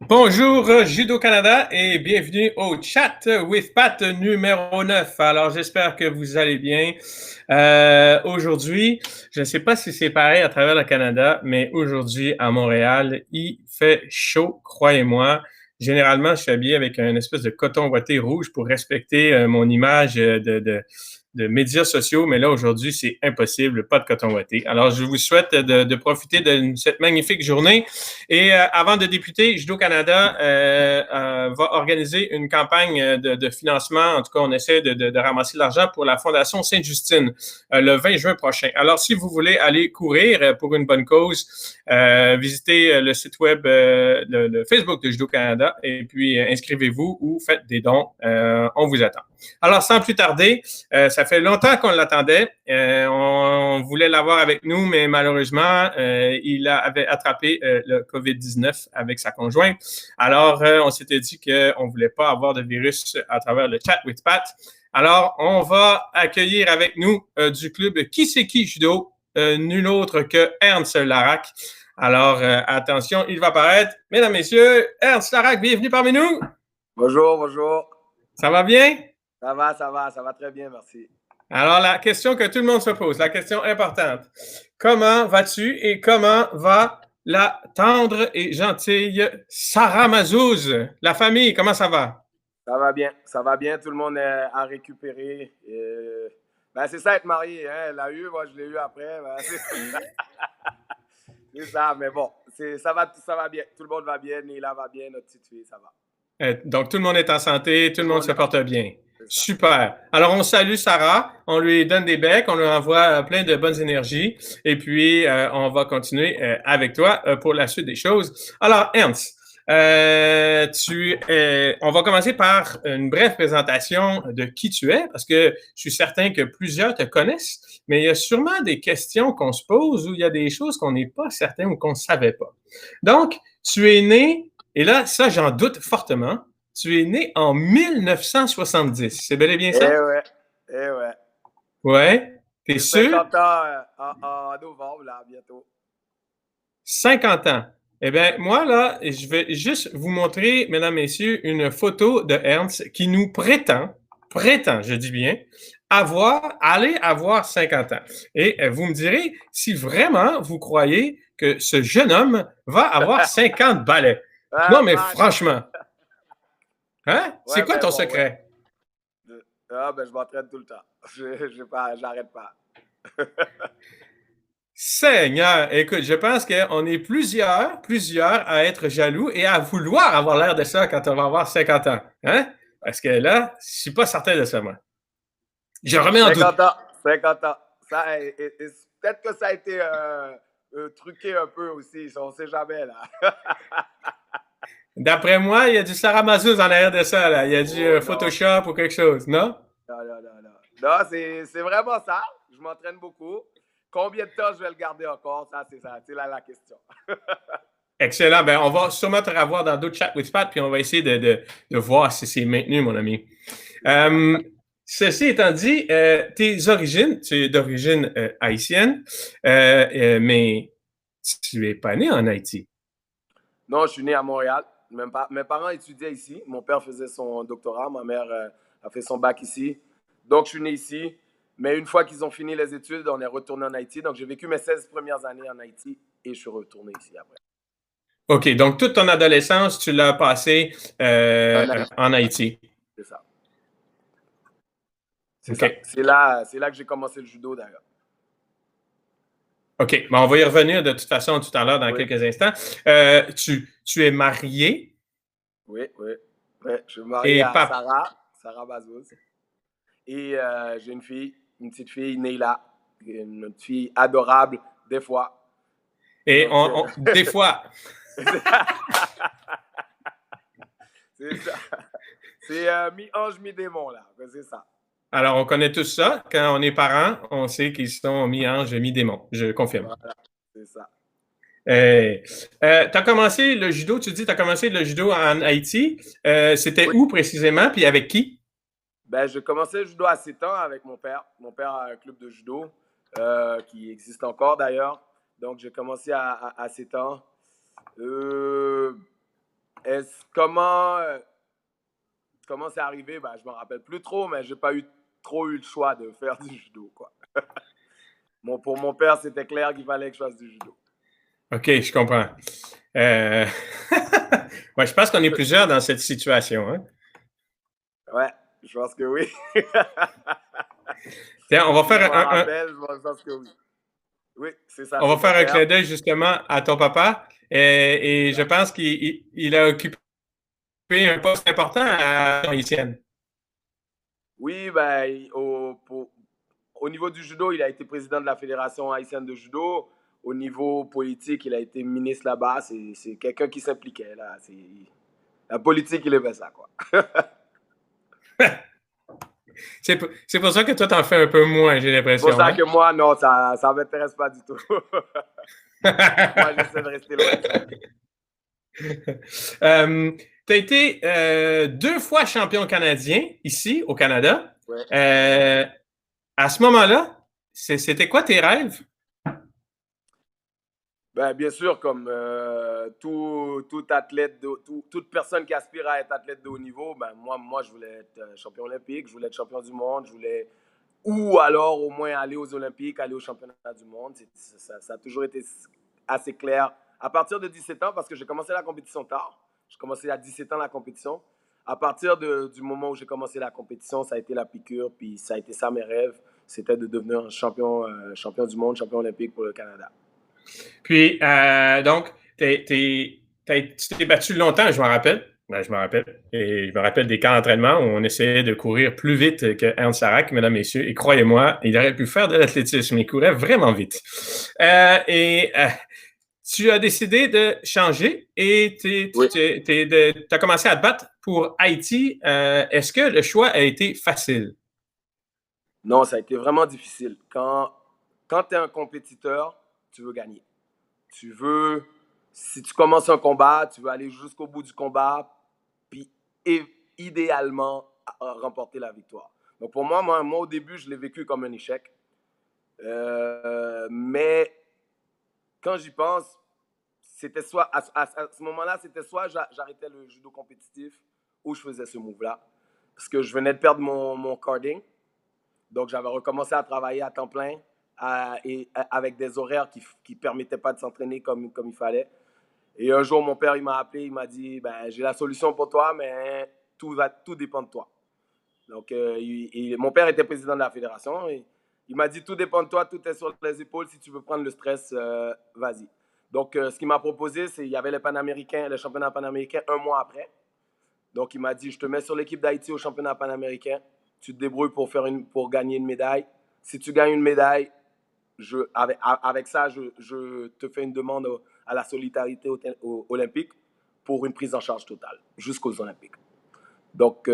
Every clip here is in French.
Bonjour Judo Canada et bienvenue au Chat with Pat numéro 9. Alors j'espère que vous allez bien. Aujourd'hui, je ne sais pas si c'est pareil à travers le Canada, mais aujourd'hui à Montréal, il fait chaud, croyez-moi. Généralement, je suis habillé avec un espèce de coton ouaté rouge pour respecter mon image de médias sociaux, mais là, aujourd'hui, c'est impossible, pas de coton ouaté. Alors, je vous souhaite de profiter de cette magnifique journée. Et avant de débuter, Judo Canada va organiser une campagne de financement. En tout cas, on essaie de ramasser de l'argent pour la Fondation Sainte-Justine le 20 juin prochain. Alors, si vous voulez aller courir pour une bonne cause, visitez le site web, le Facebook de Judo Canada et puis inscrivez-vous ou faites des dons. On vous attend. Alors, sans plus tarder, ça fait longtemps qu'on l'attendait. On voulait l'avoir avec nous, mais malheureusement, il avait attrapé le COVID-19 avec sa conjointe. Alors, on s'était dit qu'on ne voulait pas avoir de virus à travers le chat with Pat. Alors, on va accueillir avec nous du club Qui c'est qui Judo, nul autre que Ernst Larac. Alors, attention, il va apparaître. Mesdames, Messieurs, Ernst Larac, bienvenue parmi nous. Bonjour, bonjour. Ça va bien? Ça va très bien, merci. Alors, la question que tout le monde se pose, la question importante. Comment vas-tu et comment va la tendre et gentille Sarah Mazouz? La famille, comment ça va? Ça va bien, tout le monde a récupéré. Ben, c'est ça être marié, hein? Elle l'a eu, moi je l'ai eu après. Ben, c'est ça, mais bon, ça va bien. Tout le monde va bien, Nila va bien, notre petite fille, ça va. Donc, tout le monde est en santé, tout le monde se porte bien. C'est ça. Super. Alors, on salue Sarah, on lui donne des becs, on lui envoie plein de bonnes énergies et puis on va continuer avec toi pour la suite des choses. Alors, Ernst, on va commencer par une brève présentation de qui tu es, parce que je suis certain que plusieurs te connaissent, mais il y a sûrement des questions qu'on se pose ou il y a des choses qu'on n'est pas certain ou qu'on ne savait pas. Donc, tu es né, et là, ça, j'en doute fortement, tu es né en 1970. C'est bel et bien ça? Eh ouais. Ouais. T'es J'ai sûr? 50 ans en novembre, là, bientôt. 50 ans. Eh bien, moi, là, je vais juste vous montrer, mesdames, messieurs, une photo de Ernst qui nous prétend, je dis bien, aller avoir 50 ans. Et vous me direz si vraiment vous croyez que ce jeune homme va avoir 50 balais. Ah, Non, mais bah, franchement, hein? C'est ouais, quoi mais ton bon, ouais. secret? Ben, je m'entraîne tout le temps. J'arrête pas. Seigneur, écoute, je pense qu'on est plusieurs à être jaloux et à vouloir avoir l'air de ça quand on va avoir 50 ans. Hein? Parce que là, je suis pas certain de ça, moi. Je remets en doute. 50 ans, 50 ans. Peut-être que ça a été truqué un peu aussi, on ne sait jamais, là. D'après moi, il y a du Sarah Mazouz en arrière de ça, là. Il y a du Oh non, Photoshop ou quelque chose, non? non. Non, c'est vraiment ça. Je m'entraîne beaucoup. Combien de temps je vais le garder encore? Ça, c'est là la question. Excellent. Ben, on va sûrement te revoir dans d'autres chats with Pat, puis on va essayer de voir si c'est maintenu, mon ami. Euh, Ceci étant dit, tes origines, tu es d'origine haïtienne, mais tu es pas né en Haïti. Non, je suis né à Montréal. Mes parents étudiaient ici. Mon père faisait son doctorat. Ma mère a fait son bac ici. Donc, je suis né ici. Mais une fois qu'ils ont fini les études, on est retourné en Haïti. Donc, j'ai vécu mes 16 premières années en Haïti et je suis retourné ici après. OK, donc toute ton adolescence, tu l'as passé En Haïti, en Haïti. c'est ça. C'est ça. OK. C'est là que j'ai commencé le judo d'ailleurs. OK. Bon, on va y revenir de toute façon tout à l'heure dans Oui, quelques instants. Tu es marié oui. Je suis marié et à papa. Sarah Bazouz. Et j'ai une petite fille, Neila, une petite fille adorable, des fois. Et Donc, des fois, c'est ça. C'est mi-ange, mi-démon, là. C'est ça. alors on connaît tous ça. Quand on est parents, on sait qu'ils sont mi-ange, mi-démon. Je confirme. Voilà, c'est ça. Tu as commencé le judo, tu dis, tu as commencé le judo en Haïti. C'était Oui. où précisément, puis avec qui? Ben, j'ai commencé le judo à 7 ans avec mon père. Mon père a un club de judo qui existe encore d'ailleurs. Donc, j'ai commencé à 7 ans. Comment c'est arrivé? Ben, je me rappelle plus trop, mais j'ai pas trop eu le choix de faire du judo, quoi. Pour mon père, c'était clair qu'il fallait que je fasse du judo. OK, je comprends. Ouais, je pense qu'on est plusieurs dans cette situation. Hein? Ouais, je pense que oui. Tiens, on va Si je faire m'en rappelle, je pense que oui. Oui, c'est ça, on c'est va mon faire un père. clin d'œil justement à ton papa. Et je pense qu'il a occupé un poste important à Haïtienne. Oui, ben, au niveau du judo, il a été président de la Fédération haïtienne de judo. Au niveau politique, il a été ministre là-bas. C'est quelqu'un qui s'impliquait, là. La politique, il aimait ça, quoi. C'est pour ça que toi, t'en fais un peu moins, j'ai C'est pour l'impression. ça Hein? que moi, non, ça ne m'intéresse pas du tout. Moi, j'essaie de rester loin de ça. Tu as été 2 fois champion canadien ici au Canada. Ouais. À ce moment-là, c'était quoi tes rêves? Ben, bien sûr, comme tout athlète, toute personne qui aspire à être athlète de haut niveau, ben, moi, je voulais être champion olympique, je voulais être champion du monde, je voulais, ou alors au moins aller aux Olympiques, aller au championnat du monde. Ça a toujours été assez clair. À partir de 17 ans, parce que j'ai commencé la compétition tard, j'ai commencé à 17 ans la compétition. À partir du moment où j'ai commencé la compétition, ça a été la piqûre, puis ça a été ça mes rêves, c'était de devenir un champion du monde, champion olympique pour le Canada. Puis, donc, tu t'es battu longtemps, je me rappelle. Ben, je me rappelle. Et je me rappelle des camps d'entraînement où on essayait de courir plus vite que Ernst Sarak, mesdames, messieurs. Et croyez-moi, il aurait pu faire de l'athlétisme. Il courait vraiment vite. Tu as décidé de changer et tu as commencé à te battre pour Haïti. Est-ce que le choix a été facile? Non, ça a été vraiment difficile. Quand tu es un compétiteur, tu veux gagner. Si tu commences un combat, tu veux aller jusqu'au bout du combat, puis idéalement remporter la victoire. Donc pour moi, au début, je l'ai vécu comme un échec. Mais quand j'y pense, c'était soit, à ce moment-là, c'était soit j'arrêtais le judo compétitif ou je faisais ce move-là. Parce que je venais de perdre mon carding. Donc, j'avais recommencé à travailler à temps plein avec des horaires qui ne permettaient pas de s'entraîner comme il fallait. Et un jour, mon père, il m'a appelé, il m'a dit, ben, j'ai la solution pour toi, mais tout dépend de toi. Donc, mon père était président de la fédération. Et il m'a dit, tout dépend de toi, tout est sur les épaules. Si tu veux prendre le stress, vas-y. Donc, ce qu'il m'a proposé, c'est qu'il y avait les championnats panaméricains un mois après. Donc, il m'a dit, je te mets sur l'équipe d'Haïti au championnat panaméricain. Tu te débrouilles pour gagner une médaille. Si tu gagnes une médaille, avec ça, je te fais une demande à la solidarité olympique pour une prise en charge totale jusqu'aux Olympiques. Donc,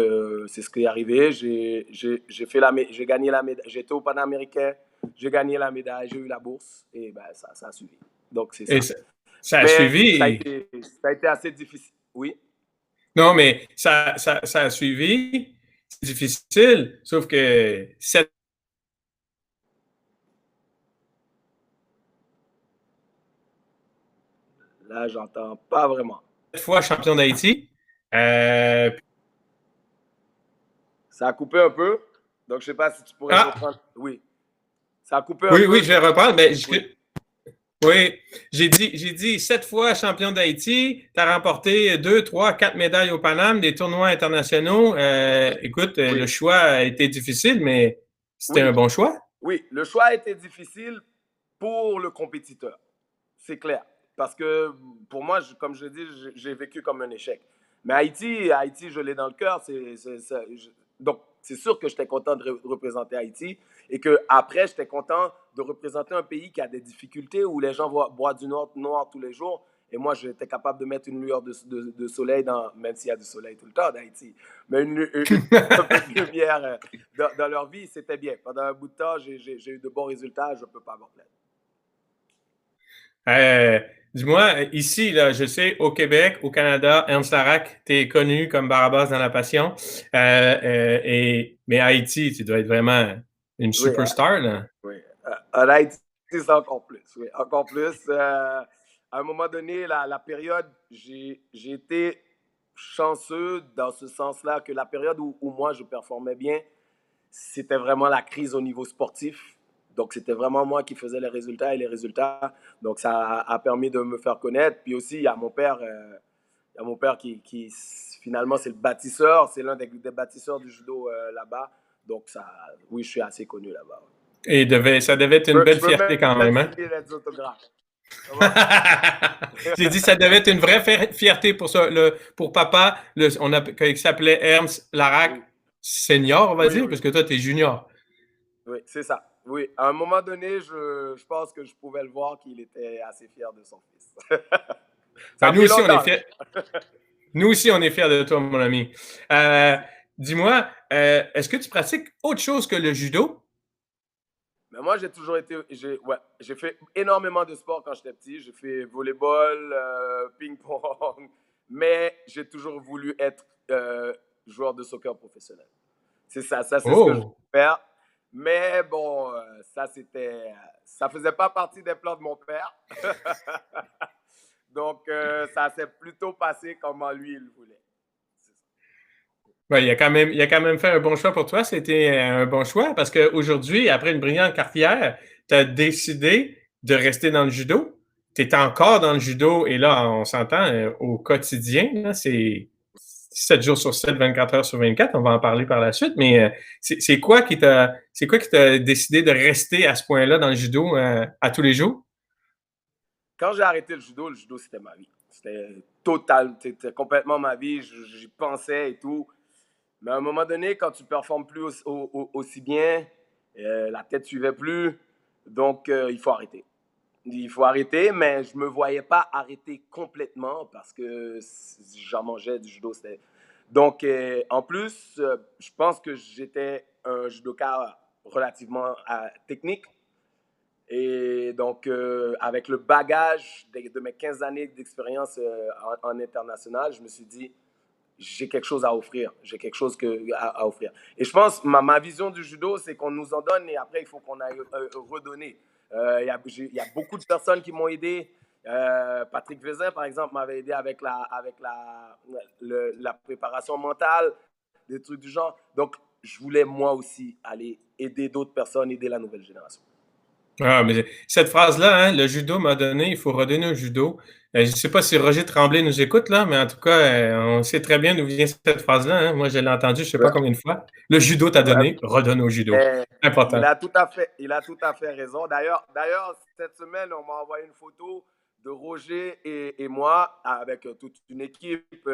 c'est ce qui est arrivé. J'ai gagné la médaille. J'étais au Panaméricain, j'ai gagné la médaille, j'ai eu la bourse et ben, ça a suivi. Donc, c'est ça. Et ça a Mais suivi. ça a été assez difficile. Oui. Non, mais ça a suivi. C'est difficile, sauf que 7 Là, j'entends pas vraiment. fois champion d'Haïti. Ça a coupé un peu. Donc, je sais pas si tu pourrais reprendre. Oui. Ça a coupé un oui, peu. oui, je vais reprendre. Mais Oui. oui, j'ai dit 7 fois champion d'Haïti. Tu as remporté 2, 3, 4 médailles au Paname, des tournois internationaux. Écoute, Oui. le choix a été difficile, mais c'était un Oui. bon choix. Oui, le choix a été difficile pour le compétiteur. C'est clair. Parce que pour moi, comme je dis, j'ai vécu comme un échec. Mais Haïti, je l'ai dans le cœur. Donc, c'est sûr que j'étais content de représenter Haïti et qu'après, j'étais content de représenter un pays qui a des difficultés où les gens boivent du noir tous les jours. Et moi, j'étais capable de mettre une lueur de soleil, même s'il y a du soleil tout le temps d'Haïti, mais un peu de lumière dans leur vie, c'était bien. Pendant un bout de temps, j'ai eu de bons résultats, je ne peux pas m'en plaindre. Dis-moi, ici, là, je sais, au Québec, au Canada, Ernst Larac, tu es connu comme Barabas dans la passion. Mais Haïti, tu dois être vraiment une superstar, là. Oui. En Haïti, c'est encore plus. Oui, encore plus. À un moment donné, la période, j'ai été chanceux dans ce sens-là que la période où moi je performais bien, c'était vraiment la crise au niveau sportif. Donc, c'était vraiment moi qui faisais les résultats et les résultats. Donc, ça a permis de me faire connaître. Puis aussi, il y a mon père, qui finalement, c'est le bâtisseur. C'est l'un des bâtisseurs du judo là-bas. Donc, ça, oui, je suis assez connu là-bas. Et ça devait être une belle fierté quand même. Hein? J'ai dit ça devait être une vraie fierté pour ça. Pour papa, il s'appelait Ernst Larac senior, on va dire, parce que toi, tu es junior. Oui, c'est ça. Oui, à un moment donné, je pense que je pouvais le voir qu'il était assez fier de son fils. Nous aussi, on est fiers. Nous aussi, on est fiers de toi, mon ami. Dis-moi, est-ce que tu pratiques autre chose que le judo? Mais moi, j'ai toujours été. J'ai fait énormément de sport quand j'étais petit. J'ai fait volleyball, ping-pong, mais j'ai toujours voulu être joueur de soccer professionnel. C'est ça, c'est ce que je voulais faire. Mais bon, ça faisait pas partie des plans de mon père. Donc, ça s'est plutôt passé comme lui il voulait. Ouais, il a quand même fait un bon choix pour toi. C'était un bon choix parce qu'aujourd'hui, après une brillante carrière, tu as décidé de rester dans le judo. Tu es encore dans le judo et là, on s'entend au quotidien. Là, c'est 7 jours sur 7, 24 heures sur 24. On va en parler par la suite. Mais c'est quoi qui t'a décidé de rester à ce point-là dans le judo à tous les jours? Quand j'ai arrêté le judo, c'était ma vie. C'était total, c'était complètement ma vie. J'y pensais et tout. Mais à un moment donné, quand tu performes plus aussi bien, la tête ne suivait plus. Donc, il faut arrêter. Il faut arrêter, mais je ne me voyais pas arrêter complètement parce que j'en mangeais du judo. Donc, en plus, je pense que j'étais un judoka relativement technique. Et donc, avec le bagage de mes 15 années d'expérience en international, je me suis dit, j'ai quelque chose à offrir. J'ai quelque chose à offrir. Et je pense, ma vision du judo, c'est qu'on nous en donne et après, il faut qu'on aille redonner. Il y a beaucoup de personnes qui m'ont aidé. Patrick Vezin, par exemple, m'avait aidé avec la préparation mentale, des trucs du genre. Donc, je voulais moi aussi aller aider d'autres personnes, aider la nouvelle génération. Ah, mais cette phrase-là, hein, le judo m'a donné, il faut redonner au judo. Je ne sais pas si Roger Tremblay nous écoute, là, mais en tout cas, on sait très bien d'où vient cette phrase-là. Hein. Moi, je l'ai entendue, je ne sais pas combien de fois. Le judo t'a donné, redonne au judo. Important. Il a tout à fait raison. D'ailleurs, cette semaine, on m'a envoyé une photo de Roger et moi avec toute une équipe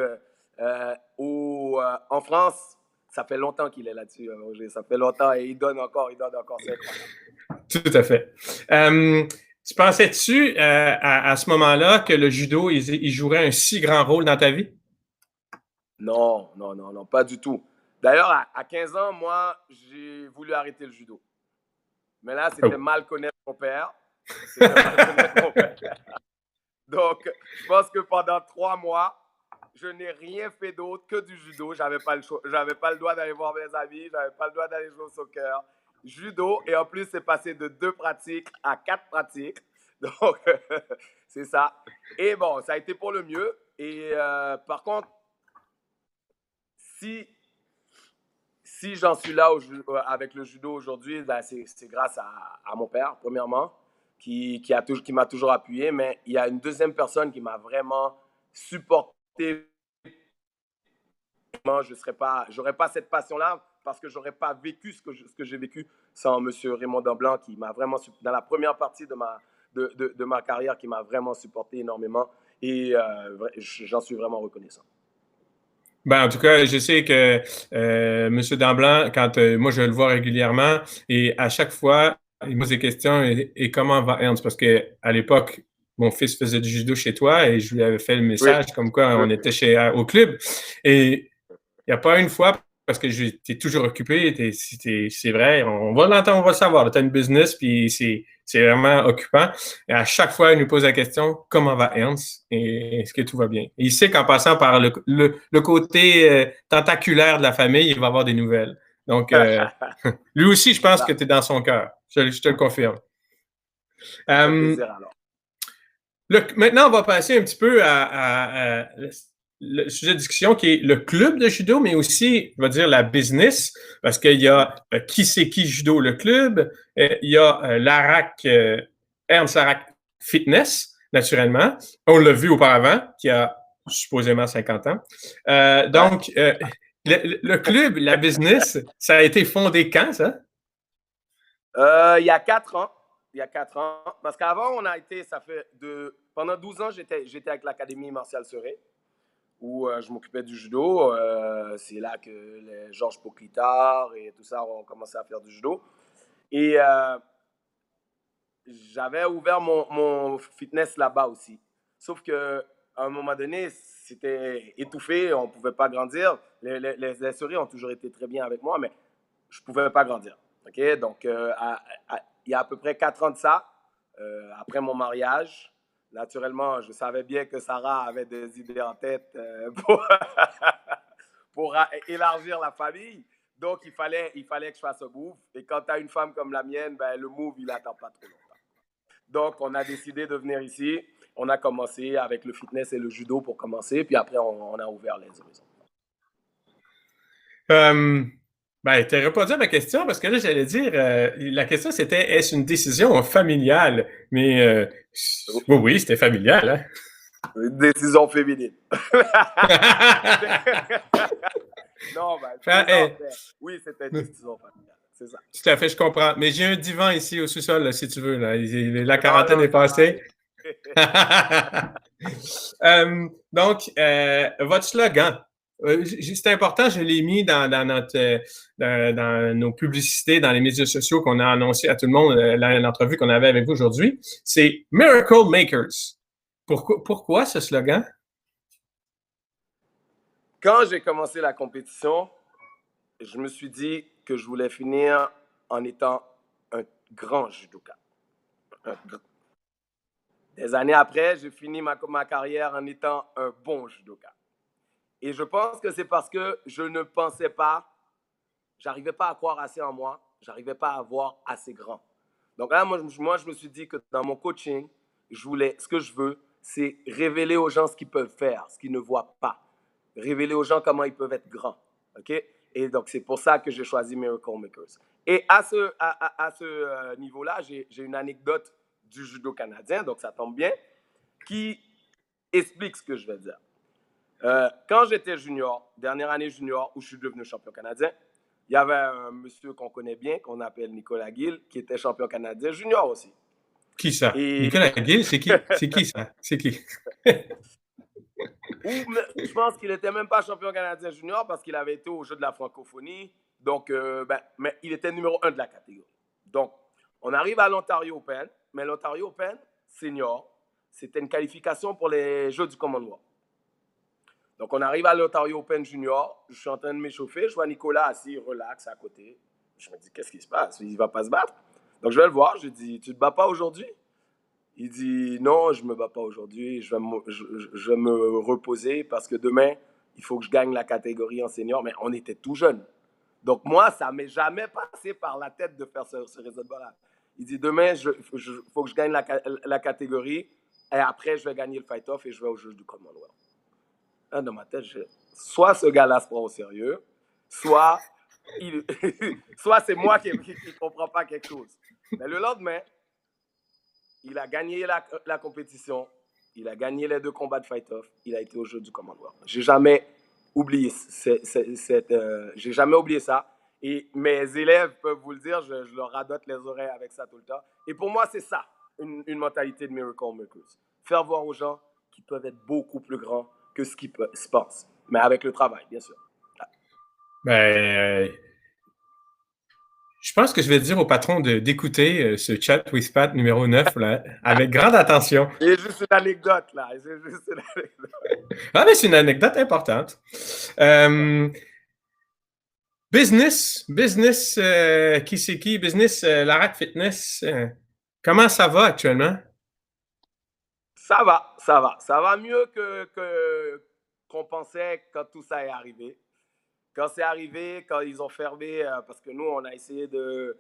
en France. Ça fait longtemps qu'il est là-dessus, Roger. Ça fait longtemps et il donne encore. C'est incroyable. Tout à fait. Tu pensais-tu à ce moment-là que le judo, il jouerait un si grand rôle dans ta vie? Non, pas du tout. D'ailleurs, à 15 ans, moi, j'ai voulu arrêter le judo. Mais là, c'était mal connaître mon père. Donc, je pense que pendant 3 mois, je n'ai rien fait d'autre que du judo. J'avais pas le droit d'aller voir mes amis. J'avais pas le droit d'aller jouer au soccer. Judo. Et en plus, c'est passé de 2 pratiques à 4 pratiques. Donc, c'est ça. Et bon, ça a été pour le mieux. Et par contre, si j'en suis là avec le judo aujourd'hui, ben c'est grâce à mon père, premièrement, qui m'a toujours appuyé. Mais il y a une deuxième personne qui m'a vraiment supporté. Je n'aurais pas cette passion-là parce que je n'aurais pas vécu ce que j'ai vécu sans M. Raymond Damblanc qui m'a vraiment, dans la première partie de ma carrière, qui m'a vraiment supporté énormément. Et j'en suis vraiment reconnaissant. Ben, en tout cas, je sais que M. Damblanc, quand moi je le vois régulièrement, et à chaque fois, il me pose des questions et comment va Ernst? Parce qu'à l'époque, mon fils faisait du judo chez toi et je lui avais fait le message comme quoi on était au club. Et il n'y a pas une fois, parce que tu es toujours occupé, c'est vrai, on va l'entendre, on va le savoir. Tu as une business, puis c'est vraiment occupant. Et à chaque fois, il nous pose la question, comment va Ernst? Et est-ce que tout va bien? Et il sait qu'en passant par le côté tentaculaire de la famille, il va avoir des nouvelles. Donc, lui aussi, je pense que tu es dans son cœur. Je te le confirme. Plaisir, alors. Maintenant, on va passer un petit peu à le sujet de discussion qui est le club de judo, mais aussi, je vais dire, la business, parce qu'il y a Qui c'est qui judo, le club, il y a l'ARAC, Ernst Larac Fitness, naturellement. On l'a vu auparavant, qui a supposément 50 ans. Donc, le club, la business, ça a été fondé quand, ça? Il y a 4 ans. Il y a 4 ans. Parce qu'avant, on a été, pendant 12 ans, j'étais avec l'Académie Martial Serré, où je m'occupais du judo. C'est là que les Georges Poklitard et tout ça ont commencé à faire du judo. Et j'avais ouvert mon fitness là-bas aussi. Sauf qu'à un moment donné, c'était étouffé, on ne pouvait pas grandir. Les souris ont toujours été très bien avec moi, mais je ne pouvais pas grandir. Okay? Donc, il y a à peu près 4 ans de ça, après mon mariage, naturellement, je savais bien que Sarah avait des idées en tête pour élargir la famille. Donc, il fallait que je fasse un move. Et quand tu as une femme comme la mienne, ben, le move, il n'attend pas trop longtemps. Donc, on a décidé de venir ici. On a commencé avec le fitness et le judo pour commencer. Puis après, on a ouvert les horizons. Ben, tu n'aurais pas dit ma question parce que là, j'allais dire, la question c'était est-ce une décision familiale? Mais oui, c'était familial. Hein? Une décision féminine. Non, ben, oui, c'était une décision familiale. C'est ça. Tout à fait, je comprends. Mais j'ai un divan ici au sous-sol, là, si tu veux. Là. La quarantaine est passée. Donc, votre slogan, c'est important, je l'ai mis dans nos publicités, dans les médias sociaux qu'on a annoncé à tout le monde, l'entrevue qu'on avait avec vous aujourd'hui. C'est Miracle Makers. Pourquoi ce slogan? Quand j'ai commencé la compétition, je me suis dit que je voulais finir en étant un grand judoka. Des années après, j'ai fini ma carrière en étant un bon judoka. Et je pense que c'est parce que je ne pensais pas, j'arrivais pas à croire assez en moi, j'arrivais pas à voir assez grand. Donc là, moi, je me suis dit que dans mon coaching, ce que je veux, c'est révéler aux gens ce qu'ils peuvent faire, ce qu'ils ne voient pas. Révéler aux gens comment ils peuvent être grands. OK? Et donc, c'est pour ça que j'ai choisi Miracle Makers. Et à ce niveau-là, j'ai une anecdote du judo canadien, donc ça tombe bien, qui explique ce que je vais dire. Quand j'étais junior, dernière année junior, où je suis devenu champion canadien, il y avait un monsieur qu'on connaît bien, qu'on appelle Nicolas Gill, qui était champion canadien junior aussi. Qui ça? Et... Nicolas Gill, c'est qui? C'est qui ça? C'est qui? Je pense qu'il n'était même pas champion canadien junior parce qu'il avait été aux Jeux de la francophonie. Donc, mais il était numéro 1 de la catégorie. Donc, on arrive à l'Ontario Open, mais l'Ontario Open senior, c'était une qualification pour les Jeux du Commonwealth. Donc, on arrive à l'Ontario Open junior, je suis en train de m'échauffer, je vois Nicolas assis, relax, à côté. Je me dis, qu'est-ce qui se passe? Il ne va pas se battre. Donc, je vais le voir, je dis, tu ne te bats pas aujourd'hui? Il dit, non, je ne me bats pas aujourd'hui, je vais me reposer parce que demain, il faut que je gagne la catégorie en senior, mais on était tout jeunes. Donc moi, ça ne m'est jamais passé par la tête de faire ce raisonnement-là. Il dit, demain, il faut que je gagne la catégorie et après, je vais gagner le fight-off et je vais au juge du Commonwealth. Dans ma tête, soit ce gars-là se prend au sérieux, soit c'est moi qui ne comprends pas quelque chose. Mais le lendemain, il a gagné la compétition, il a gagné les 2 combats de fight-off, il a été au jeu du Commonwealth. J'ai jamais oublié j'ai jamais oublié ça. Et mes élèves peuvent vous le dire, je leur radote les oreilles avec ça tout le temps. Et pour moi, c'est ça, une mentalité de Miracle Makers. Faire voir aux gens qu'ils peuvent être beaucoup plus grands que ce qu'ils se pensent. Mais avec le travail, bien sûr. Ben, je pense que je vais dire au patron d'écouter ce chat with Pat numéro 9 là, avec grande attention. C'est juste une anecdote, là. C'est juste une anecdote. Ah, mais c'est une anecdote importante. Business, qui c'est qui? Business, Larac Fitness, comment ça va actuellement? Ça va mieux qu'on pensait quand tout ça est arrivé. Quand c'est arrivé, quand ils ont fermé, parce que nous, on a essayé de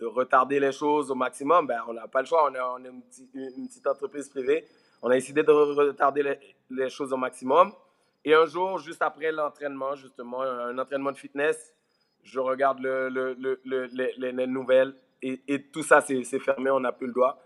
retarder les choses au maximum, ben, on n'a pas le choix, on est une petite entreprise privée. On a décidé de retarder les choses au maximum. Et un jour, juste après l'entraînement, justement, un entraînement de fitness, je regarde les nouvelles et tout ça, c'est fermé, on n'a plus le droit.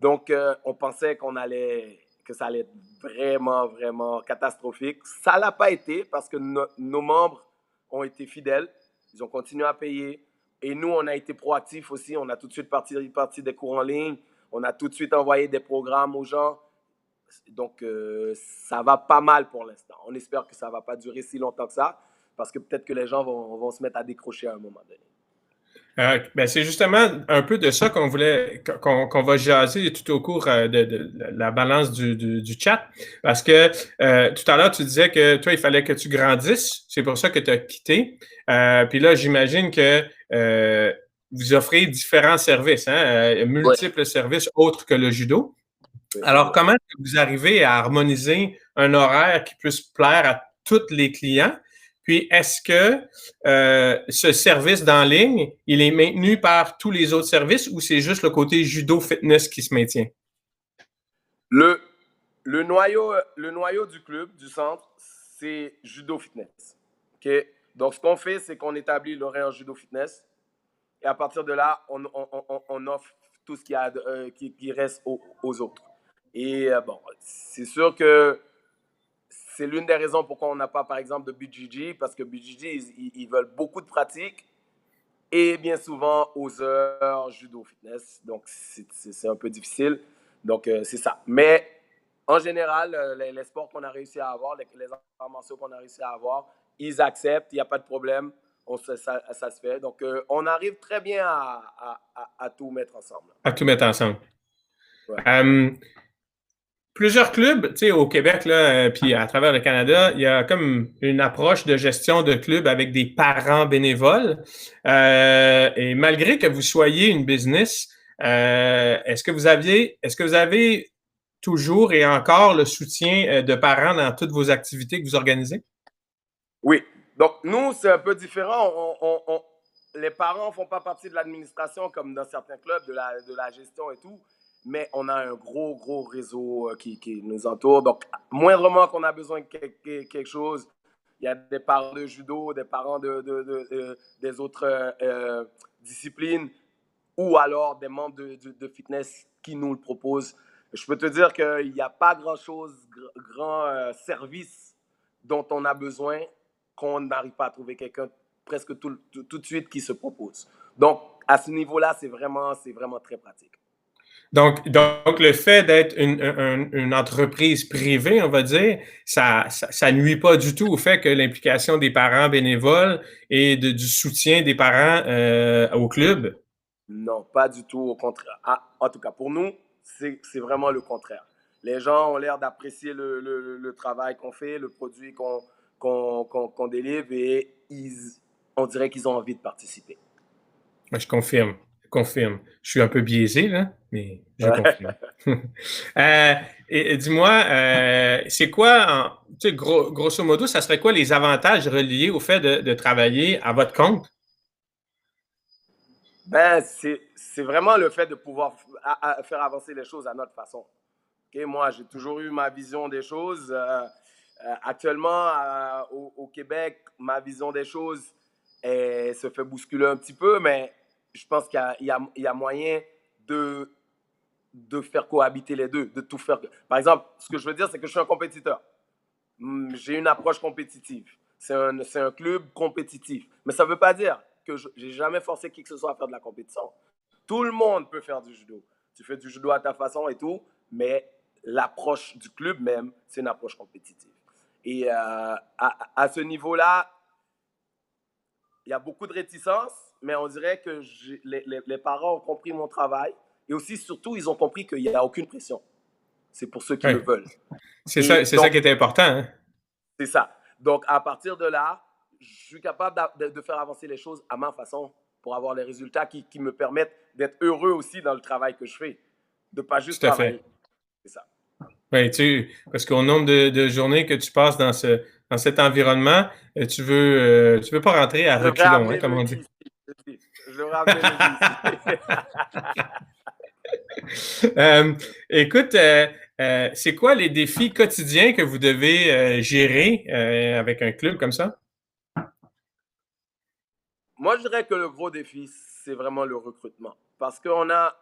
Donc, on pensait que ça allait être vraiment, vraiment catastrophique. Ça ne l'a pas été parce que nos membres ont été fidèles. Ils ont continué à payer. Et nous, on a été proactifs aussi. On a tout de suite parti des cours en ligne. On a tout de suite envoyé des programmes aux gens. Donc, ça va pas mal pour l'instant. On espère que ça ne va pas durer si longtemps que ça parce que peut-être que les gens vont se mettre à décrocher à un moment donné. Ben c'est justement un peu de ça qu'on va jaser tout au cours de la balance du chat. Parce que tout à l'heure, tu disais que toi, il fallait que tu grandisses. C'est pour ça que tu as quitté. Puis là, j'imagine que vous offrez différents services, hein, multiples services autres que le judo. Alors, comment vous arrivez à harmoniser un horaire qui puisse plaire à tous les clients? Puis, est-ce que ce service d'en ligne, il est maintenu par tous les autres services ou c'est juste le côté judo-fitness qui se maintient? Le noyau du club, du centre, c'est judo-fitness. Okay? Donc, ce qu'on fait, c'est qu'on établit l'horaire judo-fitness et à partir de là, on offre tout ce qui reste aux autres. Et bon, c'est sûr que c'est l'une des raisons pourquoi on n'a pas, par exemple, de BJJ, parce que BJJ, ils veulent beaucoup de pratique et bien souvent aux heures judo-fitness. Donc, c'est un peu difficile. Donc, c'est ça. Mais en général, les sports qu'on a réussi à avoir, les arts martiaux qu'on a réussi à avoir, ils acceptent, il n'y a pas de problème. Ça se fait. Donc, on arrive très bien à tout mettre ensemble. À tout mettre ensemble. Ouais. Plusieurs clubs, tu sais, au Québec, là, puis à travers le Canada, il y a comme une approche de gestion de club avec des parents bénévoles. Et malgré que vous soyez une business, est-ce que vous avez toujours et encore le soutien de parents dans toutes vos activités que vous organisez? Oui. Donc, nous, c'est un peu différent. Les parents ne font pas partie de l'administration comme dans certains clubs, de la gestion et tout, mais on a un gros réseau qui nous entoure. Donc, moindrement qu'on a besoin de quelque chose, il y a des parents de judo, des parents des autres disciplines ou alors des membres de fitness qui nous le proposent. Je peux te dire qu'il n'y a pas grand-chose, grand service dont on a besoin qu'on n'arrive pas à trouver quelqu'un presque tout de suite qui se propose. Donc, à ce niveau-là, c'est vraiment très pratique. Donc, le fait d'être une entreprise privée, on va dire, ça nuit pas du tout au fait que l'implication des parents bénévoles et du soutien des parents au club? Non, pas du tout, au contraire. En tout cas, pour nous, c'est vraiment le contraire. Les gens ont l'air d'apprécier le travail qu'on fait, le produit qu'on délivre et on dirait qu'ils ont envie de participer. Je confirme. Je suis un peu biaisé, là, mais je confirme. Et dis-moi, c'est quoi, tu sais, grosso modo, ça serait quoi les avantages reliés au fait de travailler à votre compte? Ben, c'est vraiment le fait de pouvoir faire avancer les choses à notre façon. Okay? Moi, j'ai toujours eu ma vision des choses. Actuellement, au Québec, ma vision des choses se fait bousculer un petit peu, mais je pense qu'il y a moyen de faire cohabiter les deux, de tout faire. Par exemple, ce que je veux dire, c'est que je suis un compétiteur. J'ai une approche compétitive. C'est un club compétitif. Mais ça ne veut pas dire que je n'ai jamais forcé qui que ce soit à faire de la compétition. Tout le monde peut faire du judo. Tu fais du judo à ta façon et tout, mais l'approche du club même, c'est une approche compétitive. Et à ce niveau-là, il y a beaucoup de réticence, mais on dirait que les parents ont compris mon travail et aussi, surtout, ils ont compris qu'il n'y a aucune pression. C'est pour ceux qui le veulent. C'est ça qui est important. Hein? C'est ça. Donc, à partir de là, je suis capable de faire avancer les choses à ma façon pour avoir les résultats qui me permettent d'être heureux aussi dans le travail que je fais. De ne pas juste travailler. C'est ça. Oui, parce qu'au nombre de journées que tu passes dans cet environnement, tu veux pas rentrer à reculons, hein, comme on dit. Je le rappelle ici. Écoute, C'est quoi les défis quotidiens que vous devez gérer avec un club comme ça? Moi, je dirais que le gros défi, c'est vraiment le recrutement. Parce qu'on a,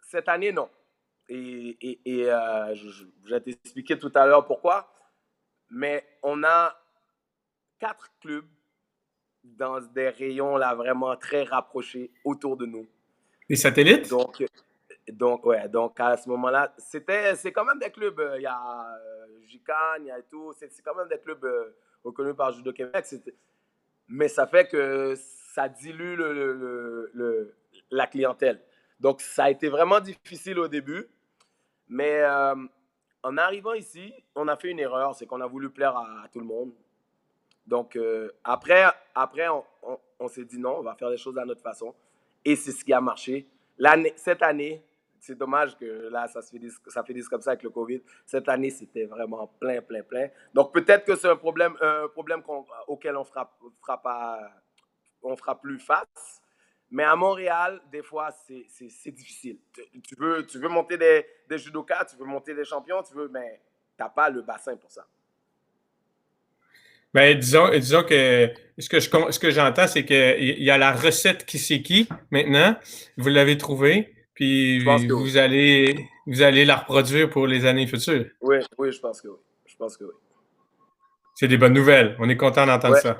cette année, non. Je vais t'expliquer tout à l'heure pourquoi. Mais on a 4 clubs dans des rayons là vraiment très rapprochés autour de nous. Les satellites? Donc, donc à ce moment-là, c'est quand même des clubs. Il y a Jican, il y a tout. C'est quand même des clubs reconnus par Judo Québec. Mais ça fait que ça dilue la clientèle. Donc, ça a été vraiment difficile au début. Mais en arrivant ici, on a fait une erreur, c'est qu'on a voulu plaire à tout le monde. Donc, après on s'est dit non, on va faire les choses à notre façon. Et c'est ce qui a marché. Cette année, c'est dommage que là, ça finisse comme ça avec le COVID. Cette année, c'était vraiment plein, plein, plein. Donc, peut-être que c'est un problème auquel on fera plus face. Mais à Montréal, des fois, c'est difficile. Tu veux monter des judokas, tu veux monter des champions, mais tu n'as pas le bassin pour ça. Ben, disons que ce que j'entends, c'est qu'il y a la recette qui c'est qui maintenant. Vous l'avez trouvée, Je pense puis que oui. vous allez la reproduire pour les années futures. Oui, oui, je pense que oui. Je pense que oui. C'est des bonnes nouvelles. On est content d'entendre Ouais. ça.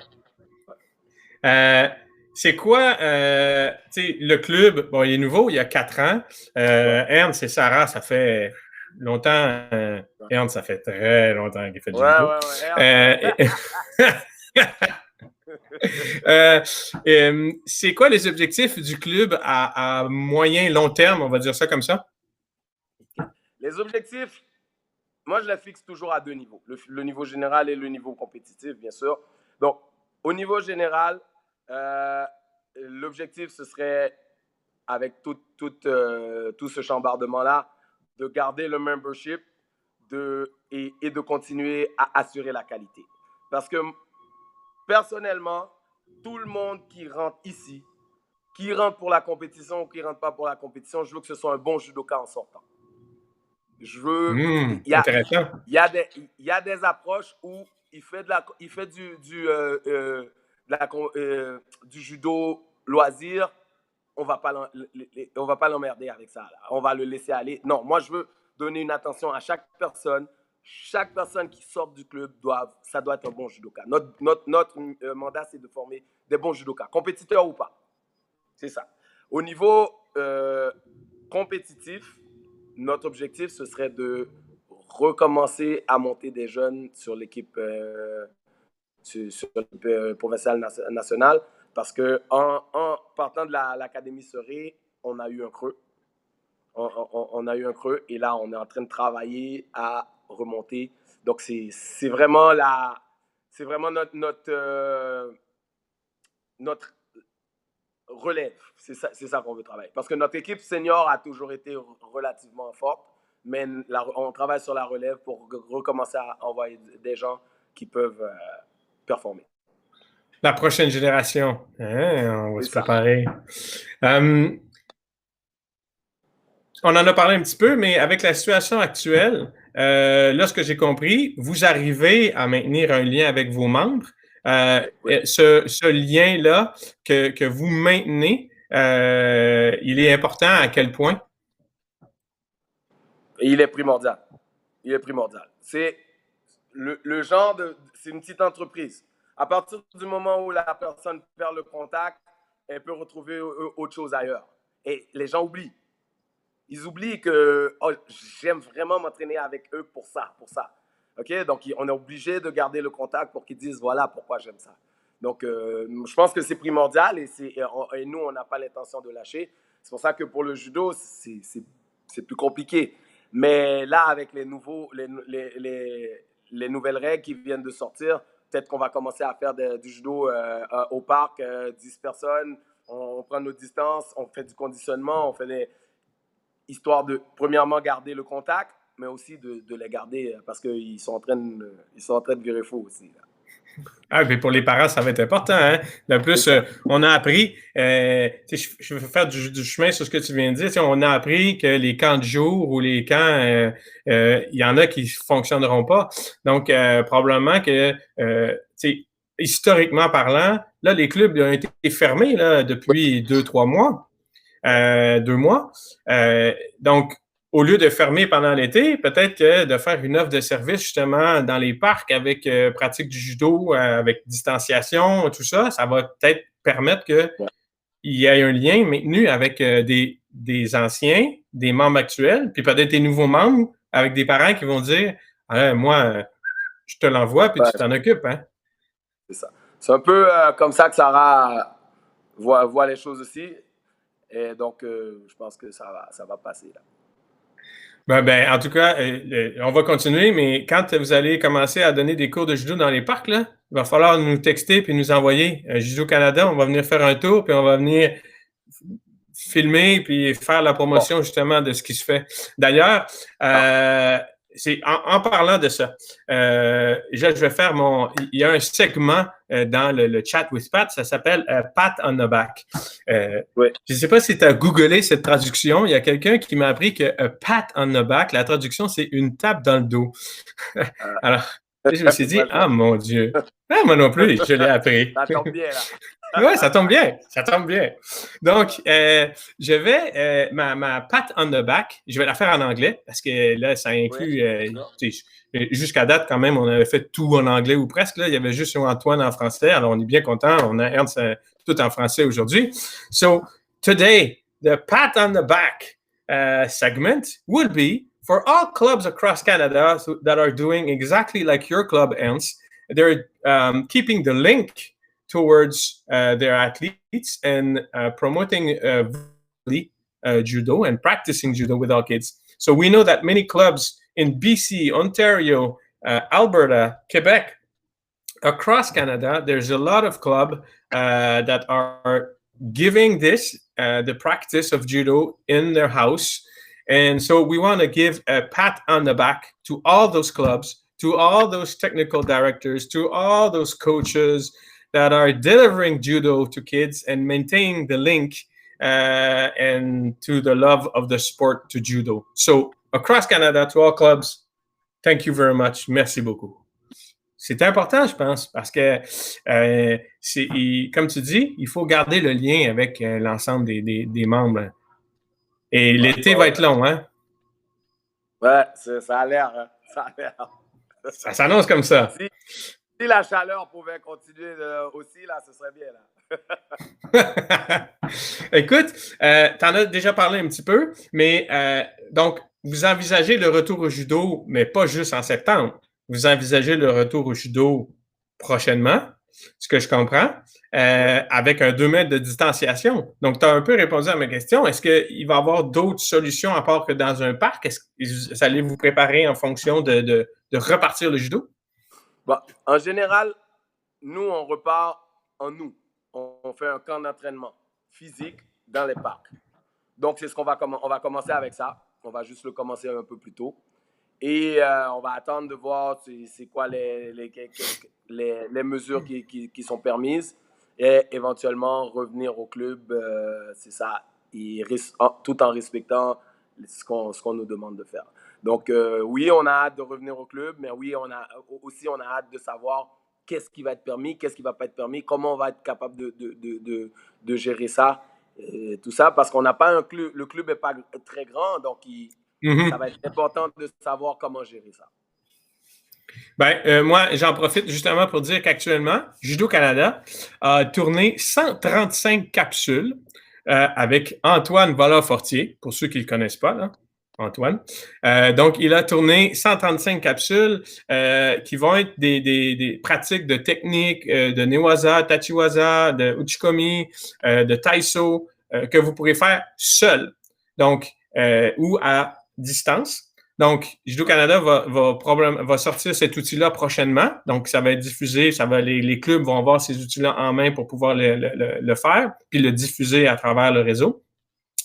Euh, c'est quoi, tu sais, le club, bon, il est nouveau, il y a 4 ans. Ouais. Ernst et Sarah, ça fait longtemps. Ernst, ça fait très longtemps qu'il fait du Ouais, judo. ouais, ouais. Euh, Euh, c'est quoi les objectifs du club à moyen, long terme, on va dire ça comme ça? Les objectifs, moi, je les fixe toujours à 2 niveaux. Le niveau général et le niveau compétitif, bien sûr. Donc, au niveau général, euh, l'objectif, ce serait, avec tout ce chambardement-là, de garder le membership et de continuer à assurer la qualité. Parce que, personnellement, tout le monde qui rentre ici, qui rentre pour la compétition ou qui rentre pas pour la compétition, je veux que ce soit un bon judoka en sortant. Je veux. Intéressant. Il y a des approches où il fait du judo loisir. On va pas l'emmerder avec ça. Là. On va le laisser aller. Non, moi, je veux donner une attention à chaque personne. Chaque personne qui sort du club, ça doit être un bon judoka. Notre mandat, c'est de former des bons judokas, compétiteurs ou pas. C'est ça. Au niveau compétitif, notre objectif, ce serait de recommencer à monter des jeunes sur l'équipe provinciale nationale parce que en partant de l'Académie Serré, on a eu un creux. On a eu un creux et là, on est en train de travailler à remonter. Donc, c'est vraiment notre relève. C'est ça qu'on veut travailler. Parce que notre équipe senior a toujours été relativement forte, mais on travaille sur la relève pour recommencer à envoyer des gens qui peuvent performer. La prochaine génération. Hein, on va C'est se ça. préparer. On en a parlé un petit peu, mais avec la situation actuelle, là, ce que j'ai compris, vous arrivez à maintenir un lien avec vos membres. Oui. Ce lien-là que vous maintenez, il est important à quel point? Et il est primordial. Il est primordial. C'est le genre de. C'est une petite entreprise. À partir du moment où la personne perd le contact, elle peut retrouver autre chose ailleurs. Et les gens oublient. Ils oublient que oh, j'aime vraiment m'entraîner avec eux pour ça, pour ça. OK? Donc, on est obligé de garder le contact pour qu'ils disent voilà pourquoi j'aime ça. Donc, je pense que c'est primordial et nous, on n'a pas l'intention de lâcher. C'est pour ça que pour le judo, c'est plus compliqué. Mais là, avec les nouvelles règles qui viennent de sortir, peut-être qu'on va commencer à faire du judo au parc, 10 personnes, on prend nos distances, on fait du conditionnement, on fait histoire de, premièrement, garder le contact, mais aussi de les garder parce qu'ils sont en train de virer fou aussi. Là. Ah, puis pour les parents, ça va être important. Hein? De plus, on a appris, je veux faire du chemin sur ce que tu viens de dire. On a appris que les camps de jour ou les camps, il y en a qui ne fonctionneront pas. Donc, probablement que, historiquement parlant, là, les clubs ont été fermés là, depuis 2-3 mois. 2 mois. Donc, au lieu de fermer pendant l'été, peut-être que de faire une offre de service justement dans les parcs avec pratique du judo, avec distanciation, tout ça, ça va peut-être permettre qu'il y ait un lien maintenu avec des anciens, des membres actuels, puis peut-être des nouveaux membres avec des parents qui vont dire ah, moi, je te l'envoie, puis tu t'en occupes. Hein? C'est ça. C'est un peu comme ça que Sarah voit les choses aussi. Et donc, je pense que ça va passer là. En tout cas, on va continuer, mais quand vous allez commencer à donner des cours de judo dans les parcs, là, il va falloir nous texter puis nous envoyer Judo Canada. On va venir faire un tour, puis on va venir filmer puis faire la promotion justement de ce qui se fait. D'ailleurs, en parlant de ça, je vais faire il y a un segment dans le chat with Pat, ça s'appelle Pat on the back. Je ne sais pas si tu as googlé cette traduction. Il y a quelqu'un qui m'a appris que Pat on the back, la traduction, c'est une tape dans le dos. Alors, je me suis dit, ah mon Dieu. Ah, moi non plus, je l'ai appris. Ça tombe bien, là. Oui, ça tombe bien. Ça tombe bien. Donc, je vais, ma pat on the back, je vais la faire en anglais parce que là, ça inclut, jusqu'à date, quand même, on avait fait tout en anglais ou presque. Là. Il y avait juste Antoine en français. Alors, on est bien content. On a Ernst tout en français aujourd'hui. So, today, the pat on the back segment will be for all clubs across Canada that are doing exactly like your club, Ernst. They're keeping the link towards their athletes and promoting judo and practicing judo with our kids. So we know that many clubs in BC, Ontario, Alberta, Quebec, across Canada, there's a lot of clubs that are giving this, the practice of judo in their house. And so we want to give a pat on the back to all those clubs, to all those technical directors, to all those coaches that are delivering judo to kids and maintaining the link and to the love of the sport to judo. So across Canada, to all clubs, thank you very much. Merci beaucoup. C'est important, je pense, parce que, comme tu dis, il faut garder le lien avec l'ensemble des membres. Et l'été va être long, hein? Ouais, ça a l'air, hein? Ça a l'air. Ça s'annonce comme ça. Si la chaleur pouvait continuer aussi, là, ce serait bien, là. Écoute, tu en as déjà parlé un petit peu, mais donc, vous envisagez le retour au judo, mais pas juste en septembre. Vous envisagez le retour au judo prochainement, ce que je comprends, avec un 2 mètres de distanciation. Donc, tu as un peu répondu à ma question. Est-ce qu'il va y avoir d'autres solutions à part que dans un parc? Est-ce que vous allez vous préparer en fonction de repartir le judo? Bon, en général, nous, on repart en août. On fait un camp d'entraînement physique dans les parcs. Donc, c'est ce qu'on va commencer avec ça. On va juste le commencer un peu plus tôt. Et on va attendre de voir c'est quoi les mesures qui sont permises et éventuellement revenir au club, c'est ça, tout en respectant ce qu'on nous demande de faire. Donc, oui, on a hâte de revenir au club, mais oui, on a hâte de savoir qu'est-ce qui va être permis, qu'est-ce qui ne va pas être permis, comment on va être capable de gérer ça, tout ça, parce qu'on n'a pas un club, le club n'est pas très grand, donc ça va être important de savoir comment gérer ça. Moi, j'en profite justement pour dire qu'actuellement, Judo Canada a tourné 135 capsules avec Antoine Vollard-Fortier, pour ceux qui ne le connaissent pas, là. Antoine. Donc, il a tourné 135 capsules qui vont être des pratiques de technique, de Newaza, Tachiwaza, de Uchikomi, de Taiso, que vous pourrez faire seul, donc, ou à distance. Donc, Judo Canada va sortir cet outil-là prochainement. Donc, ça va être diffusé, les clubs vont avoir ces outils-là en main pour pouvoir le faire, puis le diffuser à travers le réseau.